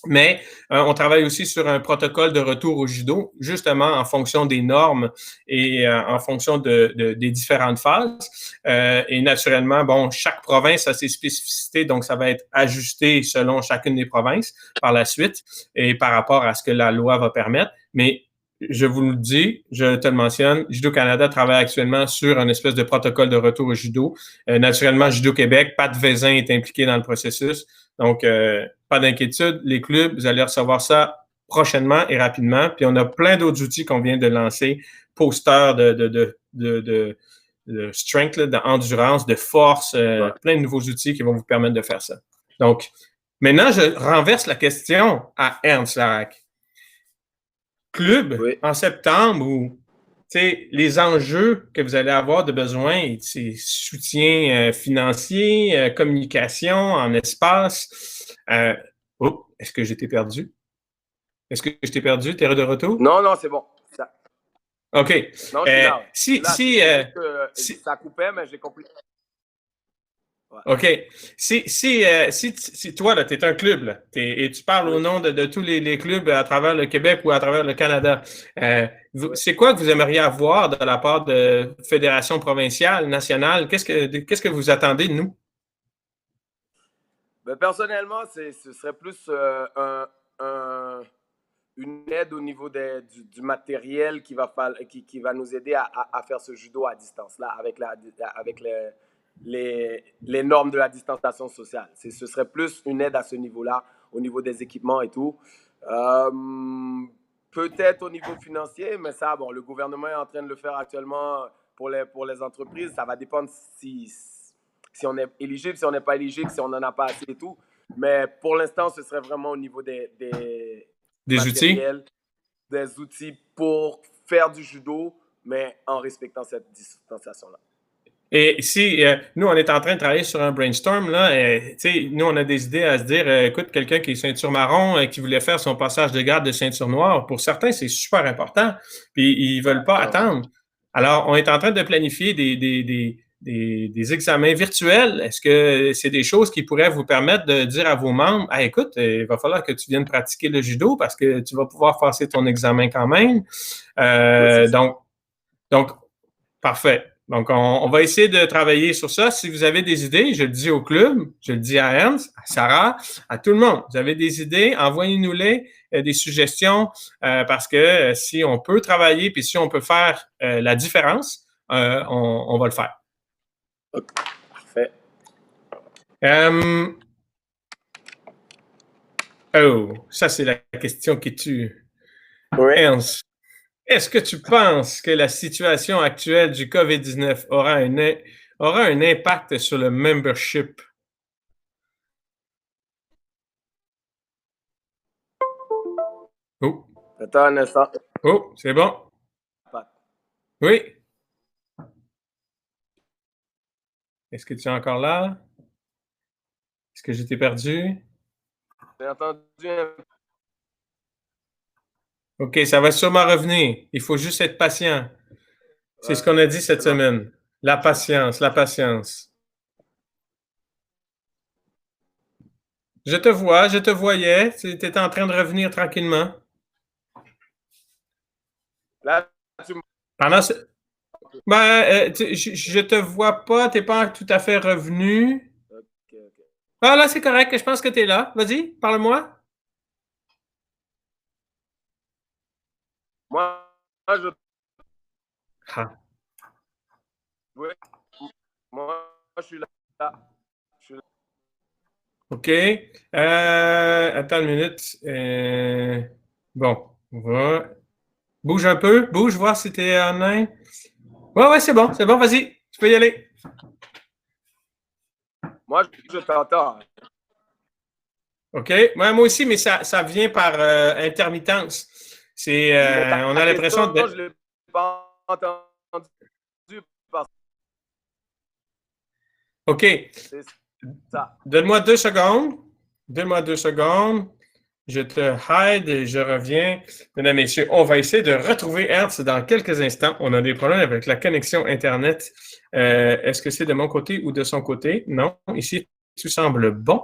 Mais on travaille aussi sur un protocole de retour au judo, justement en fonction des normes et en fonction des différentes phases. Et naturellement, bon, chaque province a ses spécificités, donc ça va être ajusté selon chacune des provinces par la suite et par rapport à ce que la loi va permettre. Mais je vous le dis, je te le mentionne, Judo Canada travaille actuellement sur un espèce de protocole de retour au judo. Naturellement, Judo Québec, Pat Vézin est impliqué dans le processus. Donc, pas d'inquiétude, les clubs, vous allez recevoir ça prochainement et rapidement. Puis, on a plein d'autres outils qu'on vient de lancer, posters de strength, d'endurance, de force, plein de nouveaux outils qui vont vous permettre de faire ça. Donc, maintenant, je renverse la question à Ernst Larac. Club, Oui. en septembre, ou les enjeux que vous allez avoir de besoin, c'est soutien financier, communication en espace. Est-ce que j'étais perdu? Est-ce que je t'ai perdu? T'es de retour? Non, c'est bon. OK. Non, je suis là. Si ça coupait, mais j'ai compris. Ouais. OK. Si toi, tu es un club là, et tu parles au nom de tous les clubs à travers le Québec ou à travers le Canada, c'est quoi que vous aimeriez avoir de la part de fédération provinciale, nationale? Qu'est-ce que vous attendez de nous? Ben, personnellement, ce serait plus une aide au niveau du matériel qui va nous aider à faire ce judo à distance-là, avec les normes de la distanciation sociale. Ce serait plus une aide à ce niveau-là, au niveau des équipements et tout. Peut-être au niveau financier, mais ça, bon, le gouvernement est en train de le faire actuellement pour les entreprises. Ça va dépendre si on est éligible, si on n'est pas éligible, si on n'en a pas assez et tout. Mais pour l'instant, ce serait vraiment au niveau des outils? Des outils pour faire du judo, mais en respectant cette distanciation-là. Et si nous, on est en train de travailler sur un brainstorm, là, nous, on a des idées à se dire, écoute, quelqu'un qui est ceinture marron, qui voulait faire son passage de garde de ceinture noire, pour certains, c'est super important, puis ils veulent pas attendre. Alors, on est en train de planifier des examens virtuels. Est-ce que c'est des choses qui pourraient vous permettre de dire à vos membres, ah, écoute, il va falloir que tu viennes pratiquer le judo parce que tu vas pouvoir passer ton examen quand même. Donc, parfait. Donc, on va essayer de travailler sur ça. Si vous avez des idées, je le dis au club, je le dis à Ernst, à Sarah, à tout le monde. Vous avez des idées, envoyez-nous-les, des suggestions, parce que si on peut travailler puis si on peut faire la différence, on va le faire. OK. Parfait. Ça, c'est la question qui tue. Oui. Ernst, est-ce que tu penses que la situation actuelle du COVID-19 aura un impact sur le membership? Oh. Attends un instant. Oh, c'est bon. Oui. Est-ce que tu es encore là? Est-ce que je t'ai perdu? J'ai entendu OK, ça va sûrement revenir. Il faut juste être patient. C'est ce qu'on a dit cette semaine. La patience, la patience. Je te vois, je te voyais. Tu étais en train de revenir tranquillement. Là, pendant ce... Ben, je te vois pas, tu n'es pas tout à fait revenu. OK. Ah, là, c'est correct, je pense que tu es là. Vas-y, parle-moi. Moi, je... Ah. Oui. Moi, je suis là. OK. Attends une minute. Bon, on va... Bouge un peu. Bouge, voir si tu es en main. Ouais, c'est bon, vas-y. Tu peux y aller. Moi, je t'entends. OK. Moi aussi, mais ça vient par intermittence. On a l'impression de... Je ne l'ai pas entendu. OK. C'est ça. Donne-moi 2 secondes. Je te hide et je reviens. Mesdames et messieurs, on va essayer de retrouver Ernst dans quelques instants. On a des problèmes avec la connexion Internet. Est-ce que c'est de mon côté ou de son côté? Non. Ici, tout semble bon.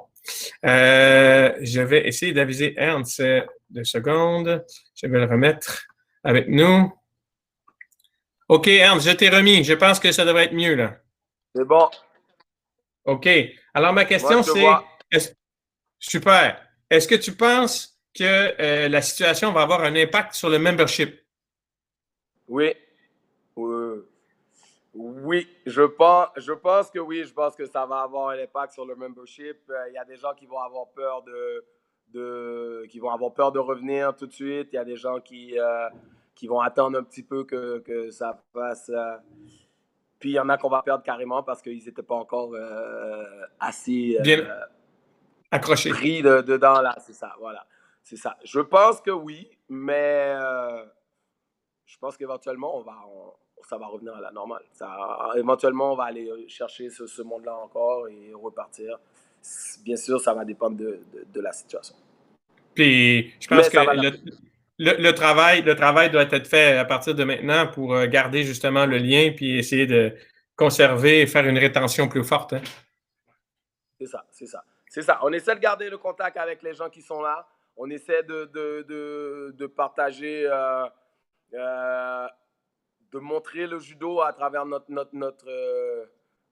Je vais essayer d'aviser Ernst 2 secondes. Je vais le remettre avec nous. OK, Ernst, je t'ai remis. Je pense que ça devrait être mieux, là. C'est bon. OK. Alors, ma Moi, question, je te c'est... vois. Super. Est-ce que tu penses que la situation va avoir un impact sur le membership? Oui. Oui, je pense que oui. Je pense que ça va avoir un impact sur le membership. Il y a des gens qui vont avoir peur qui vont avoir peur de revenir tout de suite. Il y a des gens qui vont attendre un petit peu que ça fasse. Puis il y en a qu'on va perdre carrément parce qu'ils n'étaient pas encore assez Bien accroché. pris dedans là. C'est ça, voilà. C'est ça. Je pense que oui, mais je pense qu'éventuellement, ça va revenir à la normale. Éventuellement, on va aller chercher ce monde-là encore et repartir. Bien sûr, ça va dépendre de la situation. Puis, je pense que le travail doit être fait à partir de maintenant pour garder justement le lien puis essayer de conserver et faire une rétention plus forte. Hein? C'est ça, c'est ça. C'est ça. On essaie de garder le contact avec les gens qui sont là. On essaie de partager, de montrer le judo à travers notre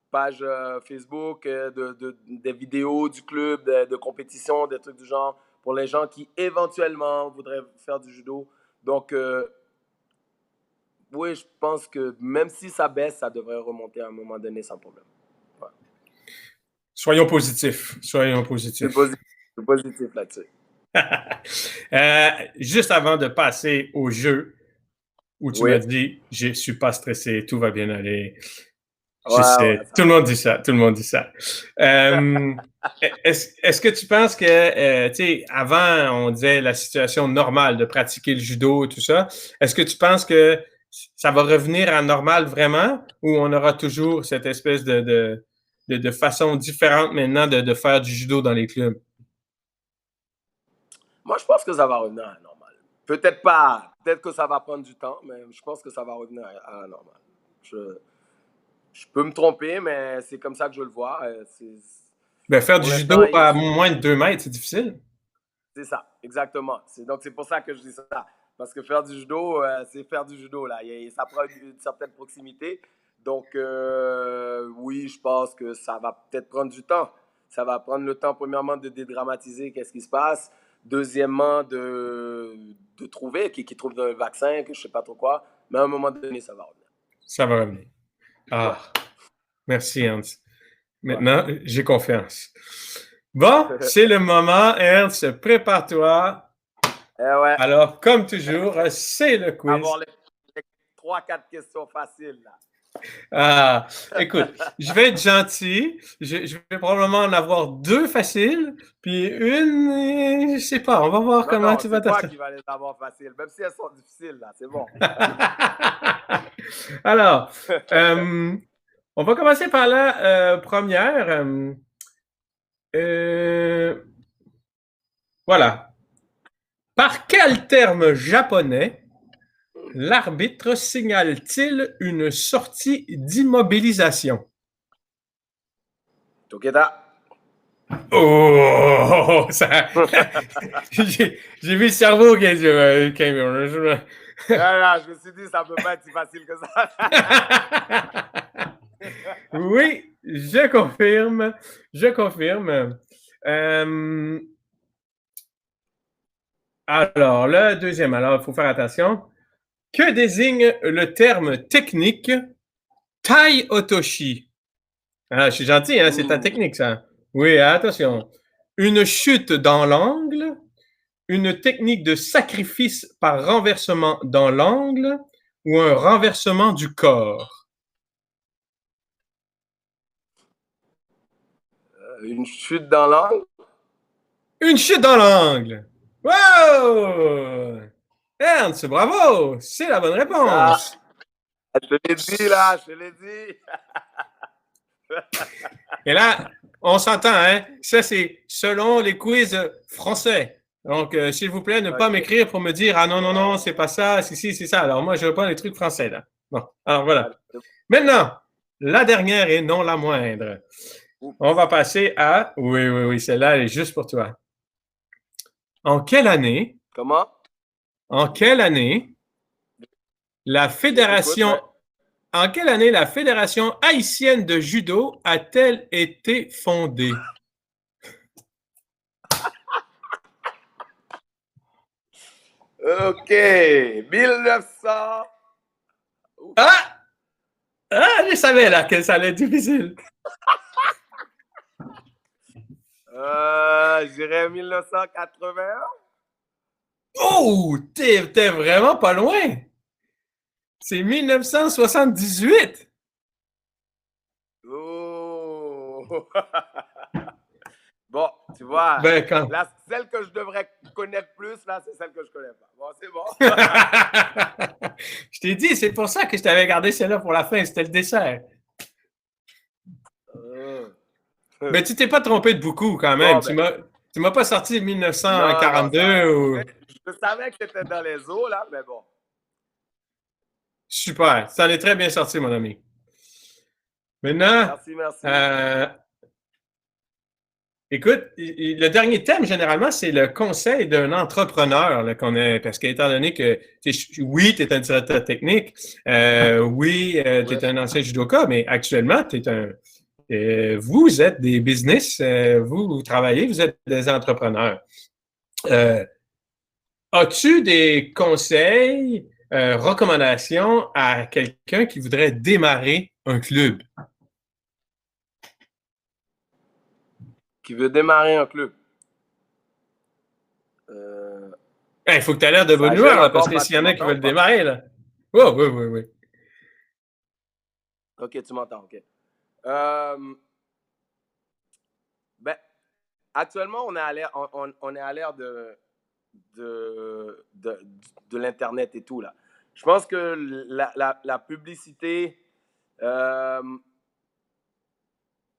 page Facebook, des vidéos du club, de compétition, des trucs du genre, pour les gens qui éventuellement voudraient faire du judo. Donc, oui, je pense que même si ça baisse, ça devrait remonter à un moment donné sans problème. Ouais. Soyons positifs. Soyons positifs. C'est positif là-dessus. Juste avant de passer au jeu, où tu m'as dit, je ne suis pas stressé, tout va bien aller. Je sais, tout le monde dit ça, tout le monde dit ça. Est-ce que tu penses que, tu sais, avant, on disait la situation normale de pratiquer le judo et tout ça, est-ce que tu penses que ça va revenir à normal vraiment ou on aura toujours cette espèce de façon différente maintenant de faire du judo dans les clubs? Moi, je pense que ça va revenir à la normale. Peut-être pas, peut-être que ça va prendre du temps, mais je pense que ça va revenir à la normale. Je peux me tromper, mais c'est comme ça que je le vois. Faire du judo à moins de 2 mètres, c'est difficile. C'est ça, exactement. Donc, c'est pour ça que je dis ça. Parce que faire du judo, c'est faire du judo. Là. Ça prend une certaine proximité. Donc, oui, je pense que ça va peut-être prendre du temps. Ça va prendre le temps, premièrement, de dédramatiser qu'est-ce qui se passe. Deuxièmement, de trouver, qui trouve un vaccin, que je ne sais pas trop quoi. Mais à un moment donné, ça va revenir. Ça va revenir. Ah, ouais. Merci, Ernst. Maintenant, j'ai confiance. Bon, c'est le moment, Ernst. Prépare-toi. Ouais. Alors, comme toujours, c'est le quiz. Avoir les 3-4 questions faciles, là. Ah, écoute, je vais être gentil. Je vais probablement en avoir 2 faciles, puis une, je sais pas. On va voir comment tu vas t'attendre. C'est toi qui vas les avoir faciles, même si elles sont difficiles, là. C'est bon. Alors, on va commencer par la première. Voilà. Par quel terme japonais l'arbitre signale-t-il une sortie d'immobilisation? Tokeda. Oh, ça... j'ai vu le cerveau qui a dit... je me suis dit, ça peut pas être si facile que ça. Oui, je confirme. Je confirme. Alors, le deuxième, alors, il faut faire attention. Que désigne le terme technique Tai Otoshi? Ah, je suis gentil, hein? C'est ta technique, ça. Oui, attention. Une chute dans l'angle, une technique de sacrifice par renversement dans l'angle ou un renversement du corps? Une chute dans l'angle? Une chute dans l'angle! Wow! Ernst, bravo! C'est la bonne réponse! Je te l'ai dit, là, je te l'ai dit! Et là, on s'entend, hein? Ça, c'est selon les quiz français. Donc, s'il vous plaît, ne pas m'écrire pour me dire « Ah non, non, non, c'est pas ça, c'est ça. » Alors, moi, je reprends les trucs français, là. Bon, alors voilà. Maintenant, la dernière et non la moindre. On va passer à... Oui, celle-là, elle est juste pour toi. En quelle année Comment? la Écoute, fédération... ouais. En quelle année la Fédération haïtienne de judo a-t-elle été fondée? OK. 1900. Ah! Ah, je savais là que ça allait être difficile. Je dirais 1980. Oh! T'es vraiment pas loin! C'est 1978! Oh! Bon, tu vois, Ben, quand... celle que je devrais connaître plus, là, c'est celle que je connais pas. Bon, c'est bon. Je t'ai dit, c'est pour ça que je t'avais gardé celle-là pour la fin, c'était le dessert. Mais tu t'es pas trompé de beaucoup quand même. Bon, ben, Tu m'as pas sorti non, ça. 1942 ou... Je savais que c'était dans les eaux, là, mais bon. Super, ça en est très bien sorti, mon ami. Maintenant, Merci. euh, écoute, le dernier thème, généralement, c'est le conseil d'un entrepreneur là, qu'on a, parce qu'étant donné que, oui, tu es un directeur technique, oui, tu es un ancien judoka, mais actuellement, vous êtes des business, vous travaillez, vous êtes des entrepreneurs. As-tu des conseils, recommandations à quelqu'un qui voudrait démarrer un club? Qui veut démarrer un club? Il faut que tu aies l'air de bonne Ça gêne humeur, là, parce encore, que pas, s'il y tu en a qui m'entends ou veulent pas? démarrer, là. Oh, oui. OK, tu m'entends, OK. Ben, actuellement, on est à l'ère, on est à l'ère de l'Internet et tout, là. Je pense que la publicité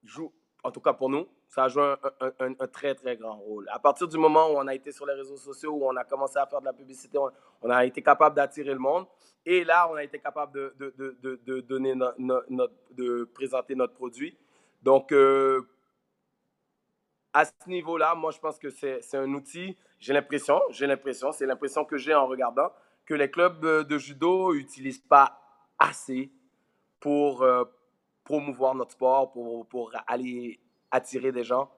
joue, en tout cas pour nous, ça joue un très, très grand rôle. À partir du moment où on a été sur les réseaux sociaux, où on a commencé à faire de la publicité, on a été capable d'attirer le monde. Et là, on a été capable de donner de présenter notre produit. Donc, à ce niveau-là, moi, je pense que c'est un outil. C'est l'impression que j'ai en regardant que les clubs de judo n'utilisent pas assez pour promouvoir notre sport, pour aller attirer des gens.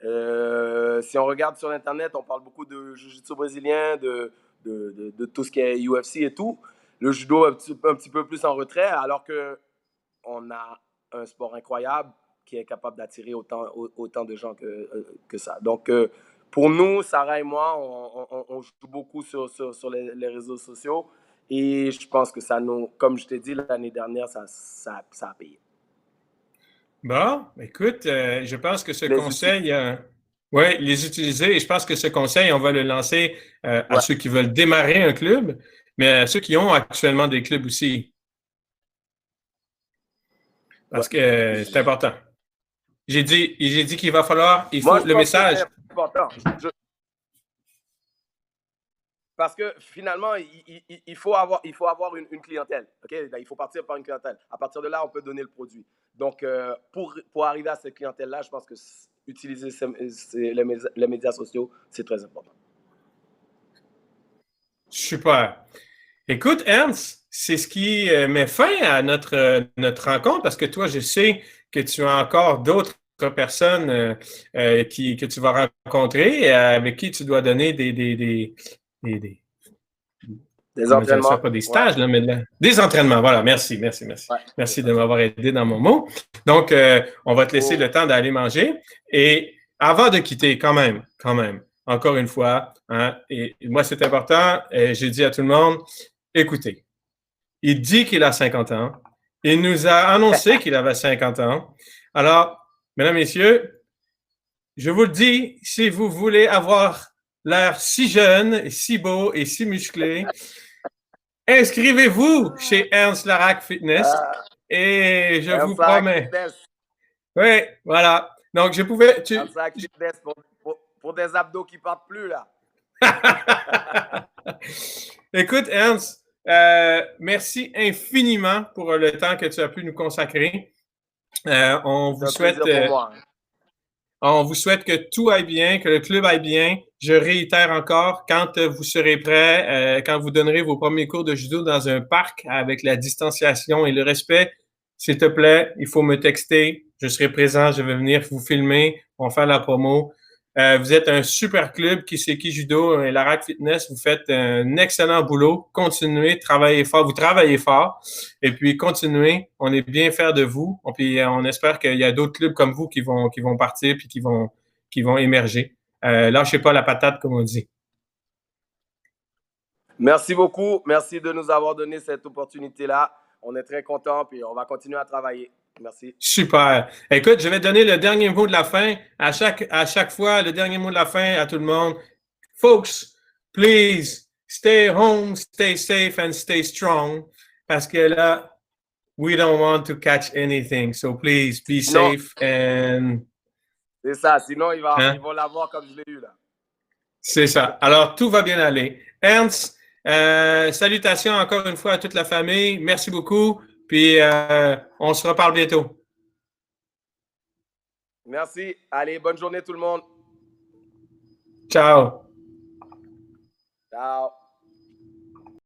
Si on regarde sur Internet, on parle beaucoup de jiu-jitsu brésilien, de tout ce qui est UFC et tout. Le judo un petit peu plus en retrait, alors qu'on a un sport incroyable qui est capable d'attirer autant de gens que ça. Donc, pour nous, Sarah et moi, on joue beaucoup sur les réseaux sociaux. Et je pense que ça nous, comme je t'ai dit l'année dernière, ça a payé. Bon, écoute, je pense que ce Les outils. conseil, oui, les utiliser, et je pense que ce conseil, on va le lancer à Ouais. ceux qui veulent démarrer un club, mais à ceux qui ont actuellement des clubs aussi, Ouais. parce que c'est important. J'ai dit qu'il va falloir, il Moi, faut je le pense que message. c'est important. Parce que finalement, il faut avoir une clientèle. Okay? Il faut partir par une clientèle. À partir de là, on peut donner le produit. Donc, pour arriver à cette clientèle-là, je pense que utiliser les médias sociaux, c'est très important. Super. Écoute, Ernst, c'est ce qui met fin à notre rencontre parce que toi, je sais que tu as encore d'autres personnes que tu vas rencontrer avec qui tu dois donner des Des comment dire ça, entraînements. pas des Ouais. stages, là, mais des entraînements. Voilà, merci. Ouais. Merci de m'avoir aidé dans mon mot. Donc, on va te laisser le temps d'aller manger. Et avant de quitter, quand même, encore une fois, hein, et moi, c'est important, j'ai dit à tout le monde, écoutez, il dit qu'il a 50 ans. Il nous a annoncé qu'il avait 50 ans. Alors, mesdames, messieurs, je vous le dis, si vous voulez avoir l'air si jeune, si beau et si musclé, inscrivez-vous chez Ernst Larac Fitness et je vous Ernst promets. Fitness. Oui, voilà. Donc, je pouvais. Ernst Fitness pour des abdos qui partent plus, là. Écoute, Ernst, merci infiniment pour le temps que tu as pu nous consacrer. On C'est vous un souhaite plaisir pour moi. On vous souhaite que tout aille bien, que le club aille bien. Je réitère encore, quand vous serez prêt, quand vous donnerez vos premiers cours de judo dans un parc avec la distanciation et le respect, s'il te plaît, il faut me texter. Je serai présent, je vais venir vous filmer, on va faire la promo. Vous êtes un super club qui c'est qui judo et l'Arac Fitness. Vous faites un excellent boulot. Continuez, travaillez fort. Vous travaillez fort. Et puis, continuez. On est bien fiers de vous. Puis, on espère qu'il y a d'autres clubs comme vous qui vont partir puis qui vont émerger. Lâchez pas la patate, comme on dit. Merci beaucoup. Merci de nous avoir donné cette opportunité-là. On est très contents puis on va continuer à travailler. Merci. Super. Écoute, je vais donner le dernier mot de la fin. À chaque fois, le dernier mot de la fin à tout le monde. Folks, please stay home, stay safe and stay strong. Parce que là, we don't want to catch anything. So please be Non, safe and. c'est ça. Sinon, Hein? ils vont l'avoir comme je l'ai eu là. C'est ça. Alors, tout va bien aller. Ernst, salutations encore une fois à toute la famille. Merci beaucoup. Puis, on se reparle bientôt. Merci. Allez, bonne journée tout le monde. Ciao. Ciao.